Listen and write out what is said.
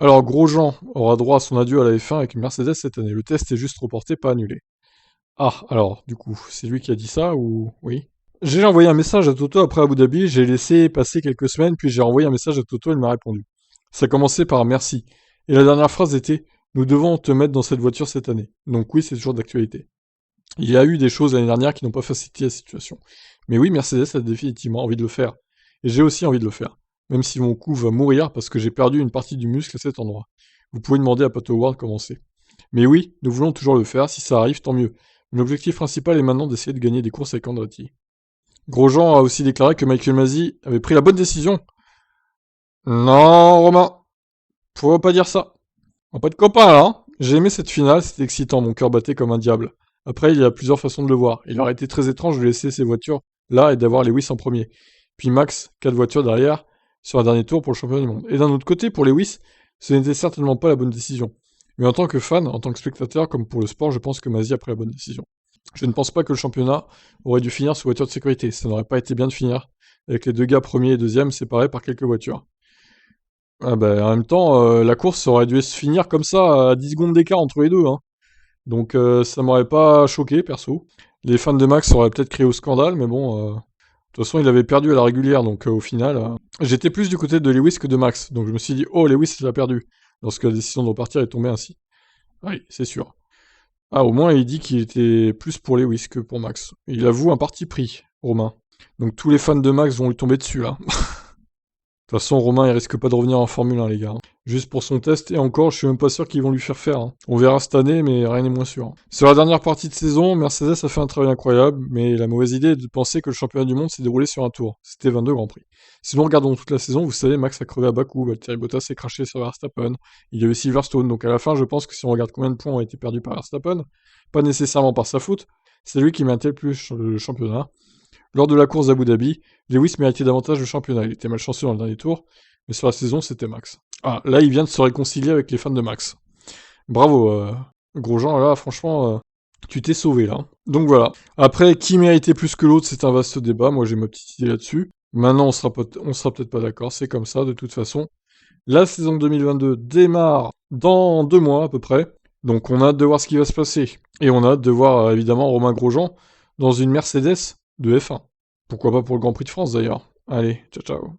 Alors, Grosjean aura droit à son adieu à la F1 avec une Mercedes cette année. Le test est juste reporté, pas annulé. Ah, alors, du coup, c'est lui qui a dit ça ou... Oui. J'ai envoyé un message à Toto après Abu Dhabi, j'ai laissé passer quelques semaines, puis j'ai envoyé un message à Toto, il m'a répondu. Ça commençait par merci. Et la dernière phrase était nous devons te mettre dans cette voiture cette année. Donc oui, c'est toujours d'actualité. Il y a eu des choses l'année dernière qui n'ont pas facilité la situation. Mais oui, Mercedes a définitivement envie de le faire. Et j'ai aussi envie de le faire. Même si mon cou va mourir parce que j'ai perdu une partie du muscle à cet endroit. Vous pouvez demander à Pato Ward comment c'est. Mais oui, nous voulons toujours le faire, si ça arrive, tant mieux. Mais l'objectif principal est maintenant d'essayer de gagner des courses avec Andretti. Grosjean a aussi déclaré que Michael Masi avait pris la bonne décision. Non, Romain, faut pas dire ça. On va pas être copains là, hein. J'ai aimé cette finale, c'était excitant, mon cœur battait comme un diable. Après, il y a plusieurs façons de le voir. Il aurait été très étrange de laisser ces voitures là et d'avoir Lewis en premier. Puis Max, 4 voitures derrière, sur un dernier tour pour le championnat du monde. Et d'un autre côté, pour Lewis, ce n'était certainement pas la bonne décision. Mais en tant que fan, en tant que spectateur, comme pour le sport, je pense que Masi a pris la bonne décision. Je ne pense pas que le championnat aurait dû finir sous voiture de sécurité. Ça n'aurait pas été bien de finir avec les deux gars premier et deuxième séparés par quelques voitures. Ah bah, en même temps, la course aurait dû se finir comme ça, à 10 secondes d'écart entre les deux, hein. Donc ça m'aurait pas choqué, perso. Les fans de Max auraient peut-être crié au scandale, mais bon, de toute façon, il avait perdu à la régulière, donc au final, j'étais plus du côté de Lewis que de Max. Donc je me suis dit, oh, Lewis, il a perdu, lorsque la décision de repartir est tombée ainsi. Oui, c'est sûr. Ah, au moins, il dit qu'il était plus pour Lewis que pour Max. Il avoue un parti pris, Romain. Donc tous les fans de Max vont lui tomber dessus, là. De toute façon, Romain, il risque pas de revenir en Formule 1, les gars, hein. Juste pour son test, et encore, je suis même pas sûr qu'ils vont lui faire, hein. On verra cette année, mais rien n'est moins sûr, hein. Sur la dernière partie de saison, Mercedes a fait un travail incroyable, mais la mauvaise idée est de penser que le championnat du monde s'est déroulé sur un tour. C'était 22 Grands Prix. Si nous regardons toute la saison, vous savez, Max a crevé à Bakou, Valtteri Bottas s'est craché sur Verstappen, il y a eu Silverstone, donc à la fin, je pense que si on regarde combien de points ont été perdus par Verstappen, pas nécessairement par sa faute, c'est lui qui méritait le plus le championnat. Lors de la course d'Abu Dhabi, Lewis méritait davantage le championnat. Il était malchanceux dans le dernier tour, mais sur la saison, c'était Max. Ah, là, il vient de se réconcilier avec les fans de Max. Bravo, Grosjean, là, franchement, tu t'es sauvé, là. Donc voilà. Après, qui méritait plus que l'autre, c'est un vaste débat. Moi, j'ai ma petite idée là-dessus. Maintenant, on sera peut-être pas d'accord. C'est comme ça, de toute façon. La saison 2022 démarre dans 2 mois, à peu près. Donc, on a hâte de voir ce qui va se passer. Et on a hâte de voir, évidemment, Romain Grosjean dans une Mercedes de F1. Pourquoi pas pour le Grand Prix de France, d'ailleurs. Allez, ciao ciao.